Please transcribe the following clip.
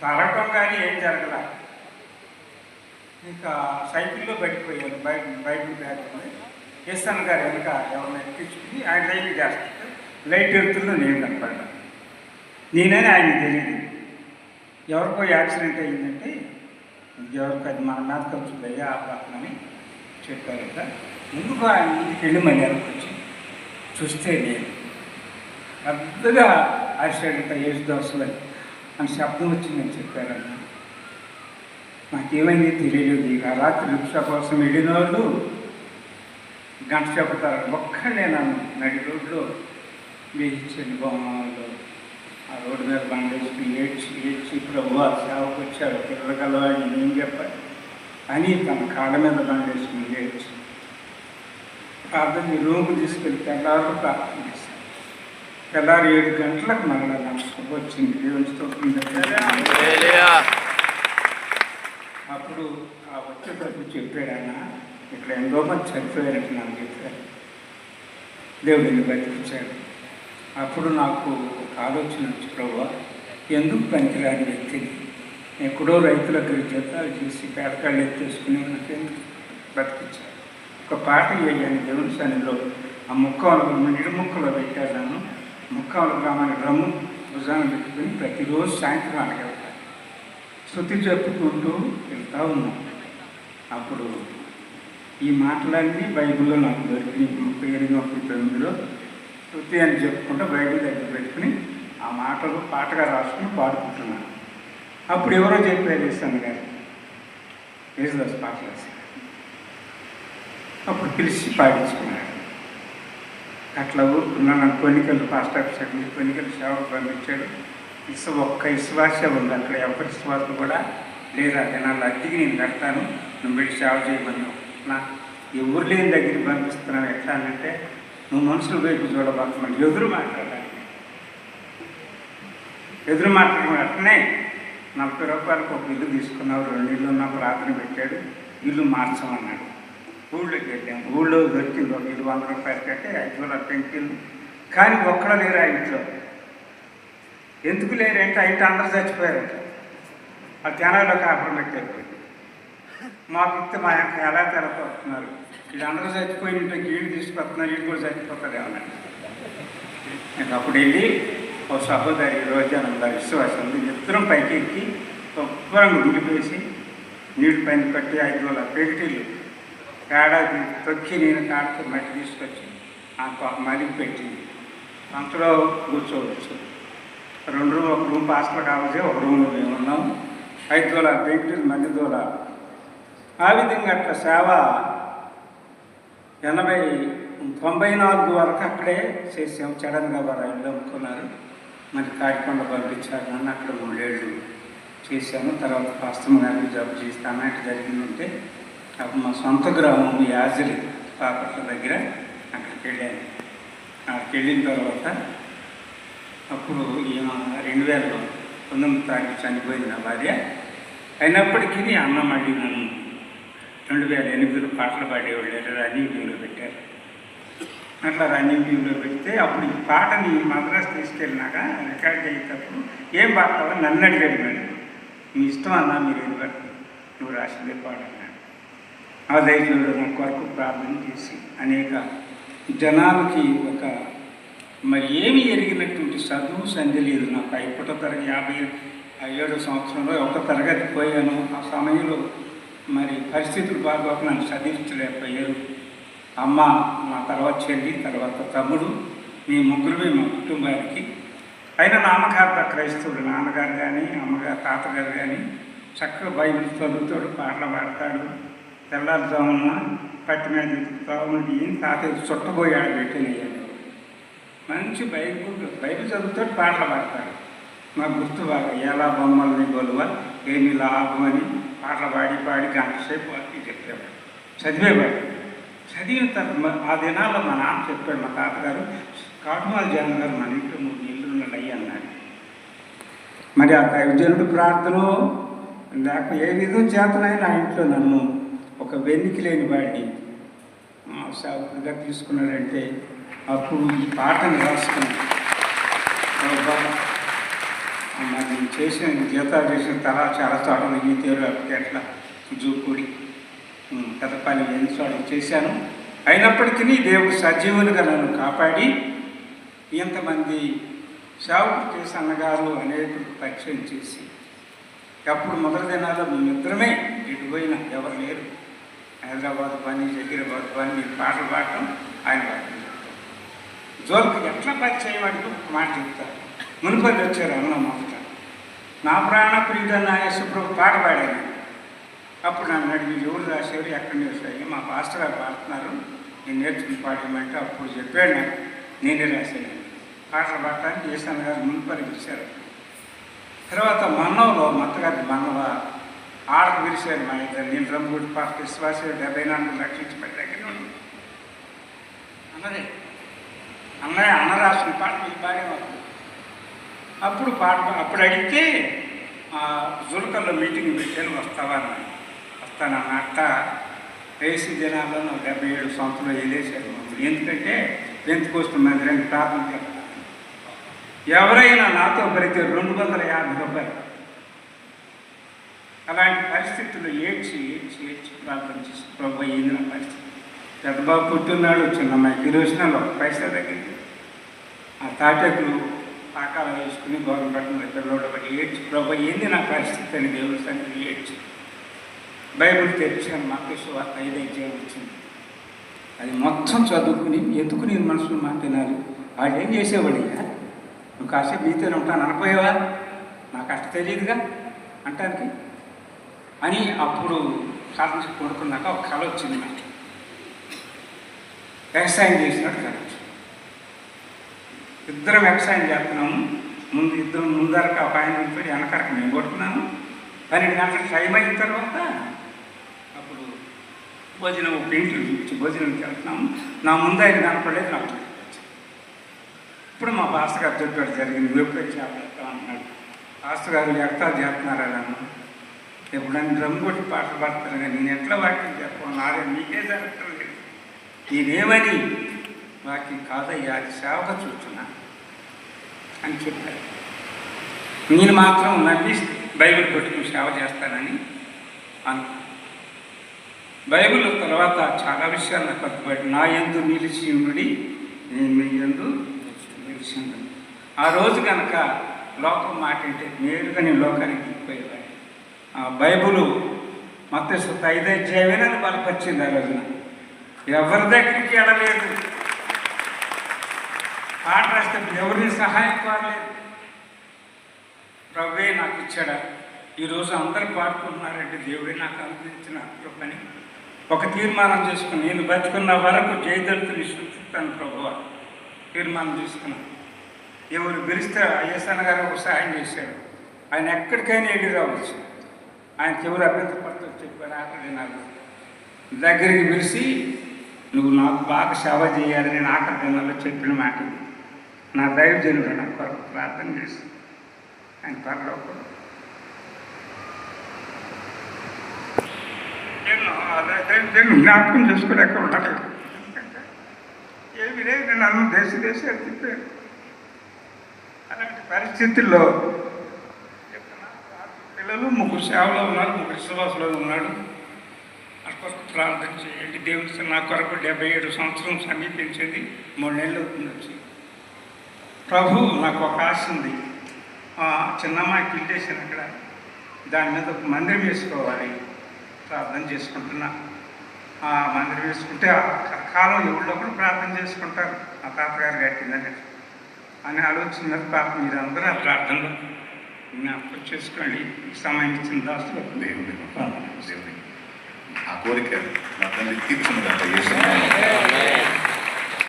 తరగటం కానీ ఏం జరగల. ఇంకా సైకిల్లో పడిపోయాను. బైబిల్ బ్యాగ్ ఉంది. ఎస్ఎన్ గారు వెనక ఎవరిని ఎక్కించుకుని ఆయన సైకిల్ చేస్తారు. లైట్ వెళ్తుందో నేను కనపడ్డా. నేనని ఆయనకు తెలియదు. ఎవరికో యాక్సిడెంట్ అయిందంటే ఎవరికి అది మన మీద ఖర్చు ఆ పక్కనని చెప్పారట. ముందుకు ఆయన ఇంటికి వెళ్ళి మళ్ళీ వెనకొచ్చి చూస్తే నేను పెద్దగా యాక్సిడెంట్ ఏజ్ దోశలు అని శబ్దం వచ్చిందని చెప్పారన్న. నాకేమైంది తెలియలేదు. ఇక రాత్రి రిక్షా కోసం వెళ్ళిన వాళ్ళు గంట చెప్తారు. ఒక్కడే నన్ను నడి రోడ్లో వేయించండి బొమ్మలో ఆ రోడ్డు మీద బండేసుకుని ఏడ్చి ప్రభు ఆ సేవకు వచ్చాడు పిల్లగలవాడి ఏం చెప్పాలి అని తన కాళ్ళ మీద బండేసుకుని ఏడ్చి ప్రార్థన రూమ్కి తీసుకెళ్ళి తెల్లారు ప్రార్థన చేశాను. తెల్లారు 7 గంటలకు మరలా నాకు వచ్చింది. దేవుని స్తోత్రం. అప్పుడు ఆ వచ్చేటప్పుడు చెప్పాడన్న ఇక్కడ ఎంతో మంది చనిపోయారంటే నాకు చెప్పారు. దేవుడిని బతికించాడు. అప్పుడు నాకు ఒక ఆలోచన వచ్చి ప్రభు ఎందుకు పనికిరాని వ్యక్తిని ఎక్కడో రైతుల జీతాలు చేసి పేదకాళ్ళు ఎత్తేసుకుని నాకెందుకు బతికించాడు. ఒక పాట వేయాలి దేవుని సన్నిధిలో. ఆ నిడు ముక్కలో పెట్టాను. ముక్కల గ్రామానికి రమ్ము భుజాన్ని పెట్టుకుని ప్రతిరోజు సాయంత్రం అడగలుగుతాను. శృతి చెప్పుకుంటూ వెళ్తూ ఉన్నాం. అప్పుడు ఈ మాటలన్నీ బైబిల్లో నాకు దొరికినాయి. 38:9లో శృతి అని చెప్పుకుంటూ బైబిల్ దగ్గర పెట్టుకుని ఆ మాటలు పాటగా రాసుకుని పాడుకుంటున్నాను. అప్పుడు ఎవరో చెప్పారు ఎస్ఎన్ గారు యేసుదాస్ పాటలు వేశారు. అప్పుడు పిలిచి పాడించుకున్నాడు. అట్లా ఊరుకున్నాను. కొన్నికలు పాస్ట్ ఆఫీసర్ కొన్నికలు సేవకు పంపించాడు. ఒక్క విశ్వాస ఉంది అక్కడ. ఎవరి విశ్వాసం కూడా లేదా జనాలు అద్దెకి నేను కడతాను, నువ్వు వెళ్ళి సేవ చేయమన్నావు. నా ఎవరు లేని దగ్గరికి పంపిస్తున్నావు ఎట్లా అంటే నువ్వు మనుషుల వైపు చూడబోతున్నావు. ఎదురు మాట్లాడాలి. అట్లనే 40 రూపాయలకు ఒక ఇల్లు తీసుకున్నావు. 2 ఇల్లు ఉన్న ప్రార్థన పెట్టాడు. ఇల్లు మార్చమన్నాడు. ఊళ్ళోకి వెళ్ళాము. ఊళ్ళో దొరికింది ఒక ఇల్లు 100 రూపాయలు కట్టి 5 పెంకిల్లు. కానీ ఒక్కడో లేరు ఆ ఇంట్లో. ఎందుకు లేరంటే ఆ ఇంటి అందరూ చచ్చిపోయారట. ఆ జనాల్లో కాపురం పెట్టారు. మాకు ఇస్తే మా యొక్క ఎలా తెలపడుతున్నారు. వీళ్ళందరూ చచ్చిపోయిన ఇంటికి వీళ్ళు తీసుకొస్తున్నారు, వీళ్ళు కూడా చచ్చిపోతారు ఏమన్నా. నేను అప్పుడు వెళ్ళి ఒక సహోదరి రోజానంద విశ్వాసం ఉంది. ఇద్దరం పైకి ఎక్కి శుభ్రంగా ఉండిపేసి నీళ్ళు పైన కట్టి 5 పెంకిటీలు ఏడాది తొక్కి నేను కాడుతూ మట్టి తీసుకొచ్చి ఆ మలికి పెట్టింది. అంతలో కూర్చోవచ్చు. 2 రూమ్, ఒక రూమ్ పాస్టర్ కావచ్చు, ఒక రూమ్లో మేము ఉన్నాము. 5 పెంకిటీలు మళ్ళీ దూరాలు. ఆ విధంగా అట్లా సేవ 94 వరకు అక్కడే చేసాము. సడన్గా వారు ఇల్లు అమ్ముకున్నారు. మరి కాకికొండ పంపించారు. నన్ను అక్కడ 3 ఏళ్ళు చేశాను. తర్వాత పాస్టర్ గారికి జాబ్ చేస్తాను. అట్లా జరిగిందంటే అప్పుడు మా సొంత గ్రామం యాజలి పాపట్ల దగ్గర అక్కడికి వెళ్ళాను. అక్కడికి వెళ్ళిన తర్వాత అప్పుడు 2019 తారీఖు చనిపోయింది నా భార్య. అయినప్పటికీ అన్న మళ్ళీ నన్ను 2008లో పాటలు పాడేవాళ్ళు రన్నింగ్ టీంలో పెట్టారు. అట్లా రన్నింగ్ టీంలో పెడితే అప్పుడు ఈ పాటని మద్రాసు తీసుకెళ్ళినాక రికార్డ్ అయ్యేటప్పుడు ఏం పాడతావో నన్ను అడిగాడు. మేడం మీ ఇష్టం అన్నా, మీరు ఏం పడుతుంది, నువ్వు రాసిందే పాడన్నాడు. ఆ దయచేసి నా కొరకు ప్రార్థన చేసి అనేక జనాలకి ఒక మరి ఏమి ఎరిగినటువంటి చదువు సంధి లేదు నాకు. 1వ తరగతి 57వ సంవత్సరంలో 1వ తరగతి పోయాను. ఆ సమయంలో మరి పరిస్థితులు బాగోక నన్ను చదివించలేకపోయారు. అమ్మ, మా తర్వాత చెల్లి, తర్వాత తమ్ముడు, మీ ముగ్గురు మా కుటుంబానికి. అయినా నాన్నగారు క్రైస్తవుడు. నాన్నగారు కానీ అమ్మగారు తాతగారు కానీ చక్కగా బైబిల్ చదువుతాడు, పాటలు పాడతాడు. తెల్లారుజామున పట్టి మీద ఎత్తుకుతావుండి తాతయ్య చుట్టబోయాడు పెట్టినయ్యాడు. మంచి బైబిల్ చదువుతాడు, పాటలు పాడతాడు. నాకు గుర్తు బాగా ఎలా బొమ్మల్ని గొలువ ఏమి లాభం అని పాటలు పాడి గంట సేపు వారికి చెప్పేవాడు. చదివేవాడు. చదివిన తర్వాత ఆ దినాల్లో మా నాన్న చెప్పాడు, మా తాతగారు కాటుమాల జగన్ గారు మన ఇంట్లో 3 ఇల్లు ఉన్నాయి అన్నాడు. మరి ఆ దైవజనుడు ప్రార్థన లేక ఏ విధం చేతనైనా ఆ ఇంట్లో నన్ను ఒక వెన్నికి లేని వాడిని సేవకుడిగా తీసుకున్నాడంటే అప్పుడు ఈ పాటను రాసుకున్నాను. మరి నేను చేసిన జీతాలు చేసిన తర్వాత చాలా చోట్ల ఈ తీరు అట్లా జూపూడి పెద్దపల్లి ఎన్ని చోట్ల చేశాను. అయినప్పటికీ దేవుడు సజీవులుగా నన్ను కాపాడి ఇంతమంది సేవకుడు కేసు అన్నగారు అనేకులకు పరిచయం చేసి అప్పుడు మొదటి దినాల్లో మేమిద్దరమే ఇటు పోయినా ఎవరు లేరు. హైదరాబాద్ పని జహీరాబాద్ పని మీరు పాటలు పాడటం ఆయన పాటలు చెప్తాం. జోలికి ఎట్లా పరిచయం వాడికి మాట చెప్తారు. మునుపటి వచ్చారు అన్న మొదట నా ప్రాణ ప్రియుడ నా యేసుప్రభు పాట పాడాను. అప్పుడు నన్ను అడిగి ఎవరు రాసేవారు ఎక్కడ నేర్చాయి మా పాస్టర్ గారు పాడుతున్నారు నేను నేర్చుకుని పాడమంటే అప్పుడు చెప్పాడు నాకు నేనే రాశాను. పాటలు పాడటానికి యేసన్న గారు మునుపరి పిలిచారు. తర్వాత మన్నవలో మత్తగారి మన్నవ ఆడకు పిలిచారు మా ఇద్దరు. నేను రంగుడి పాట విశ్వాస 74 రక్షించబడి దగ్గర నుండి అన్నదే అన్నయ్య అన్న రాసిన పాట మీకు పాడేవాళ్ళు. అప్పుడు అప్పుడు అడిగితే జులకల్లో మీటింగ్ పెట్టాను వస్తావా అన్నాను. వస్తానన్న అట్ట వేసి దినాల్లో 77 సంవత్సరాలు వెళ్ళేసారు మమ్మల్ని. ఎందుకంటే పెంతుకోస్తు మందిరానికి ప్రార్థన చేస్తారు. ఎవరైనా నాతో పడితే 250 రూపాయలు. అలాంటి పరిస్థితుల్లో ఏడ్చి ప్రార్థన చేసి ప్రభు అయ్యింది నా పరిస్థితి. పెద్దబాబు పుట్టున్నాడు, చిన్నమ్మాయికి రోజునాలు పైసా తగ్గింది. ఆ తాటకులు పాకాలు వేసుకుని గవర్నమెంట్ పిల్లలు పడి ఏడ్చి ప్రభు ఏంది నా పరిస్థితి అని దేవుడి సంగతి ఏడ్చి బైబిల్ తెరిచాను. మాకు సువార్త 5 అధ్యాయం వచ్చింది. అది మొత్తం చదువుకుని ఎందుకు నేను మనసులో మాట తినాలి. వాళ్ళు ఏం చేసేవాడిగా నువ్వు కాసేపు మీతోనే ఉంటాను అనపోయేవా నాకు అట్ట తెలియదుగా అంటానికి అని అప్పుడు సాధించి కొడుకున్నాక ఒక కళ వచ్చింది నాకు. వ్యవసాయం చేసినట్టు కళ వచ్చింది. ఇద్దరం వ్యవసాయం చేస్తున్నాము. ఇద్దరం ముందరకు ఒక ఆయన వెళ్ళిపోయి వెనకరకు మేము కొడుతున్నాము. 12 గంటలకు టైం అయిన తర్వాత అప్పుడు భోజనం పెయింట్లు చూపించి భోజనంకి వెళ్తున్నాము. నా ముందు ఆయన కనపడలేదు. నాకు ఇప్పుడు మా పాస్టర్ గారు చెప్పాడు జరిగింది. నువ్వు ఎప్పుడైతే చేస్తావు అన్నాడు. పాస్టర్ గారు ఎగతాలు చేస్తున్నారా నన్ను ఎప్పుడైనా డ్రమ్ కొట్టి పాటలు పాడతాను కానీ నేను ఎట్లా వాక్యం చెప్పాను నాదే మీకే జరగలేదు. నేనేమని వాక్యం కాదయ్యా అది సేవగా చూస్తున్నా అని చెప్పారు. నేను మాత్రం నమ్మి బైబిల్ కొట్టుకుని సేవ చేస్తానని అనుకున్నాను. బైబిల్ తర్వాత చాలా విషయాలు నాకు కట్టుబడి నా యందు నిలిచి ఉండి నేను మీ యందు నిలిచి ఉండను. ఆ రోజు కనుక లోకం మాట అంటే నేరుగా నేను లోకానికి దిగిపోయేవాడిని. ఆ బైబుల్ మత్తయి 5 అధ్యాయమే నన్ను బలపరిచింది. ఆ రోజున ఎవరి దగ్గరికి వెళ్ళలేదు. పాట రాస్తే ఎవరిని సహాయం కోరలేదు. ప్రభువే నాకు ఇచ్చాడా. ఈరోజు అందరూ పాడుకుంటున్నారంటే దేవుడే నాకు అనుగ్రహించిన పని. ఒక తీర్మానం చేసుకుని నేను బతుకున్న వరకు జయదళితుని సృష్టిస్తాను ప్రభువా తీర్మానం చేసుకున్నాను. ఎవరు పిలిస్తే యేసన్న గారు ఒక సహాయం చేశాడు. ఆయన ఎక్కడికైనా ఎగిరి రావచ్చు. ఆయనకి ఎవరు అభ్యంతరపడుతూ చెప్పారు. ఆఖరి నాకు దగ్గరికి పిలిచి నువ్వు నాకు బాగా సేవ చేయాలి నేను ఆఖరి దినాల్లో చెప్పిన మాట నా దైవజనుడు నా కొరకు ప్రార్థన చేసి ఆయన త్వరలో నేను జ్ఞాపకం చేసుకుని ఎక్కడ ఉండలేదు. ఏమి లేదు నేను అన్ను దేశాలు తిప్పాను. అలాంటి పరిస్థితుల్లో పిల్లలు 3 సేవలో ఉన్నారు, 3 విశ్వాసంలో ఉన్నాడు. కొరకు ప్రార్థన చేయండి. దేవుడి నా కొరకు 77 సంవత్సరం సమీపించింది. 3 నెలలు అవుతుంది వచ్చి. ప్రభు నాకు ఒక ఆశ ఉంది. చిన్నమ్మాయికి ఇల్లేసాను అక్కడ. దాని మీద ఒక మందిరం వేసుకోవాలి ప్రార్థన చేసుకుంటున్నా. ఆ మందిరం వేసుకుంటే కాలం ఎవరిలో కూడా ప్రార్థన చేసుకుంటారు. ఆ తాతగారు కట్టిందని అని ఆలోచన మీద పాప మీరందరూ ఆ ప్రార్థనలో జ్ఞాపకం చేసుకోండి. సమయం ఇచ్చిన దాస్తులకు దేవుడి ఆ కోరిక నా తల్లి తీర్చున్నదంట.